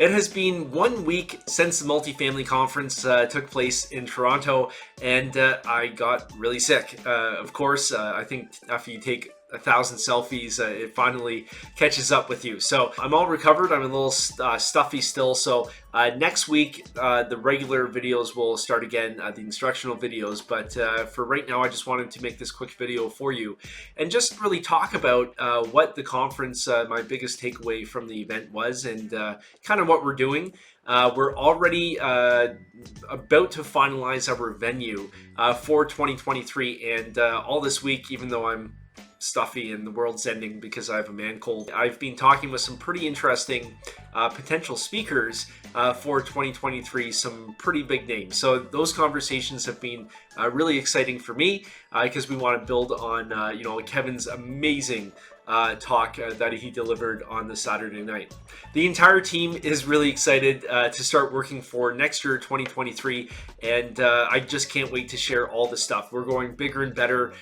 It has been 1 week since the Multifamily Conference took place in Toronto, and I got really sick. Of course, I think after you take 1,000 selfies, it finally catches up with you. So I'm all recovered. I'm a little stuffy still. So next week, the regular videos will start again, the instructional videos. But for right now, I just wanted to make this quick video for you and just really talk about what the conference, my biggest takeaway from the event was, and kind of what we're doing. We're already about to finalize our venue for 2023, and all this week, even though I'm stuffy and the world's ending because I have a man cold, I've been talking with some pretty interesting potential speakers for 2023, some pretty big names. So those conversations have been really exciting for me because we want to build on Kevin's amazing talk that he delivered on the Saturday night. The entire team is really excited to start working for next year, 2023, and I just can't wait to share all the stuff. We're going bigger and better.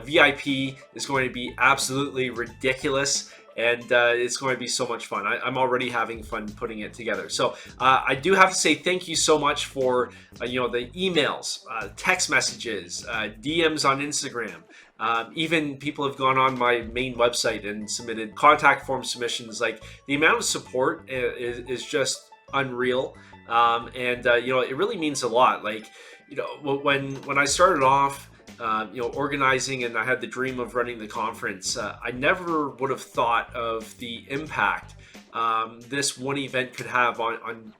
VIP is going to be absolutely ridiculous, and it's going to be so much fun. I'm already having fun putting it together. So I do have to say thank you so much for the emails, text messages, DMs on Instagram. Even people have gone on my main website and submitted contact form submissions. Like, the amount of support is just unreal, and it really means a lot. Like, when I started off, organizing, and I had the dream of running the conference, I never would have thought of the impact this one event could have on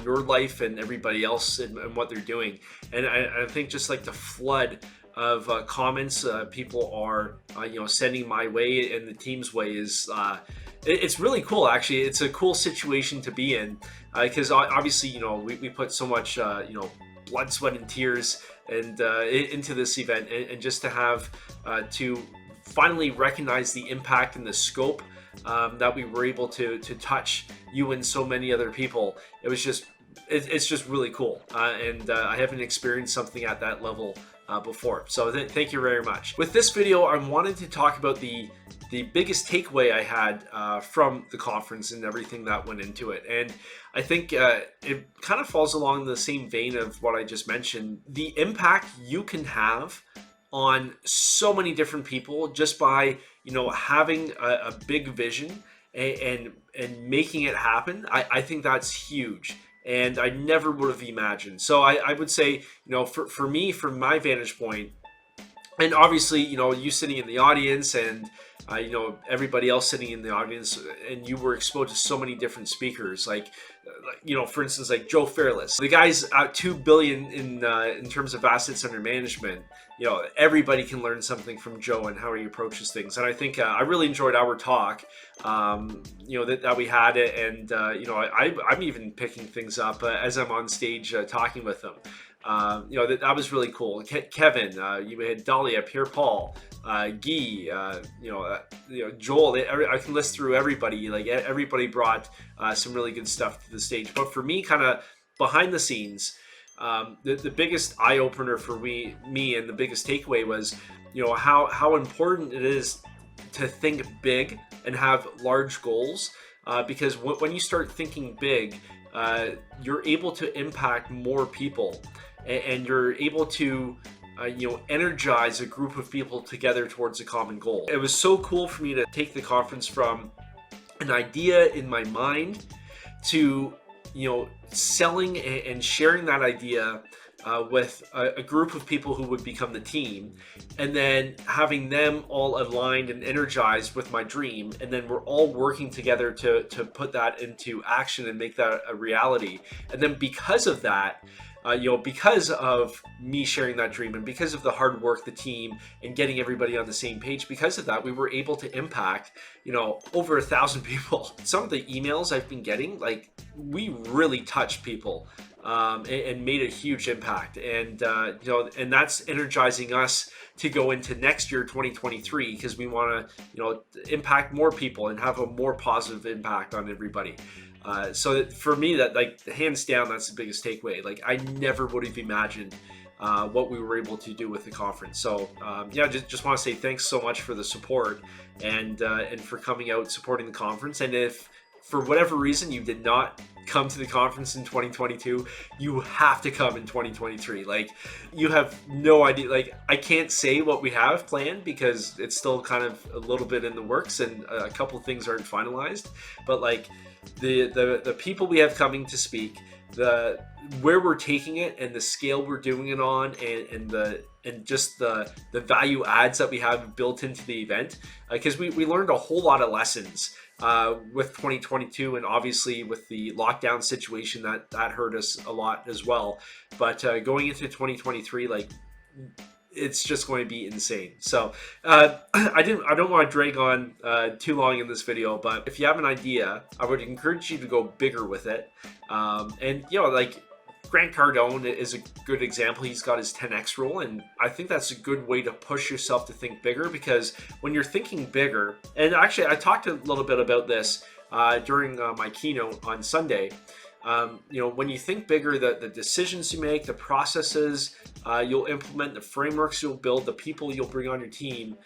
your life and everybody else and what they're doing. And I think just like the flood of comments people are sending my way and the team's way is it's really cool. Actually, it's a cool situation to be in because obviously we put so much blood, sweat, and tears and into this event, and just to have to finally recognize the impact and the scope that we were able to touch you and so many other people. It was just it's just really cool, and I haven't experienced something at that level before. So thank you very much. With this video, I wanted to talk about the biggest takeaway I had from the conference and everything that went into it. And I think it kind of falls along the same vein of what I just mentioned. The impact you can have on so many different people just by having a big vision and making it happen. I think that's huge, and I never would have imagined. So I would say, for me, from my vantage point, and obviously, you sitting in the audience and everybody else sitting in the audience, and you were exposed to so many different speakers, like for instance, like Joe Fairless. The guy's at $2 billion in terms of assets under management. Everybody can learn something from Joe and how he approaches things. And I think I really enjoyed our talk, that we had it, and I'm even picking things up as I'm on stage talking with them. That was really cool. Kevin, you had Dahlia, Pierre Paul, Guy, Joel. I can list through everybody. Like, everybody brought some really good stuff to the stage. But for me, kind of behind the scenes, the biggest eye opener for me, and the biggest takeaway was, how important it is to think big and have large goals. Because when you start thinking big, you're able to impact more people, and you're able to energize a group of people together towards a common goal. It was so cool for me to take the conference from an idea in my mind to selling and sharing that idea with a group of people who would become the team, and then having them all aligned and energized with my dream, and then we're all working together to put that into action and make that a reality. And then because of that, because of me sharing that dream, and because of the hard work, the team, and getting everybody on the same page, because of that, we were able to impact, over 1,000 people. Some of the emails I've been getting, like, we really touched people and made a huge impact. And, and that's energizing us to go into next year, 2023, because we want to, impact more people and have a more positive impact on everybody. So for me, that, like, hands down, that's the biggest takeaway. Like, I never would have imagined what we were able to do with the conference. So just want to say thanks so much for the support and for coming out, supporting the conference. And if for whatever reason you did not come to the conference in 2022, you have to come in 2023. Like, you have no idea. Like, I can't say what we have planned because it's still kind of a little bit in the works and a couple things aren't finalized. But like the people we have coming to speak, where we're taking it and the scale we're doing it on, and just the value adds that we have built into the event, because we learned a whole lot of lessons with 2022, and obviously with the lockdown situation that hurt us a lot as well. But going into 2023, like, it's just going to be insane. So I don't want to drag on too long in this video, but if you have an idea, I would encourage you to go bigger with it. And like Grant Cardone is a good example. He's got his 10x rule, and I think that's a good way to push yourself to think bigger, because when you're thinking bigger, and actually I talked a little bit about this during my keynote on Sunday. When you think bigger, the decisions you make, the processes you'll implement, the frameworks you'll build, the people you'll bring on your team,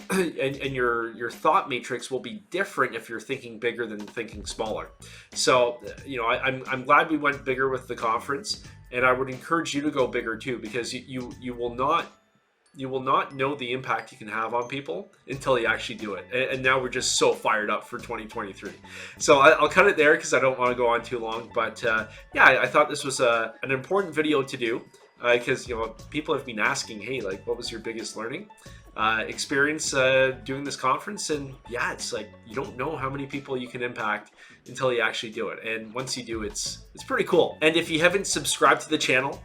and your thought matrix will be different if you're thinking bigger than thinking smaller. So, I'm glad we went bigger with the conference, and I would encourage you to go bigger too, because you will not know the impact you can have on people until you actually do it. And now we're just so fired up for 2023. So I'll cut it there because I don't want to go on too long. But I thought this was an important video to do, because people have been asking, hey, like, what was your biggest learning experience doing this conference? And it's like, you don't know how many people you can impact until you actually do it. And once you do, it's pretty cool. And if you haven't subscribed to the channel,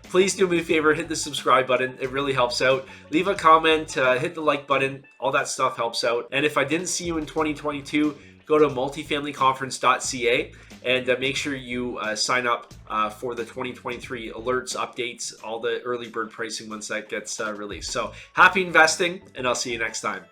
please do me a favor, hit the subscribe button. It really helps out. Leave a comment, hit the like button. All that stuff helps out. And if I didn't see you in 2022, go to multifamilyconference.ca and make sure you sign up for the 2023 alerts, updates, all the early bird pricing once that gets released. So happy investing, and I'll see you next time.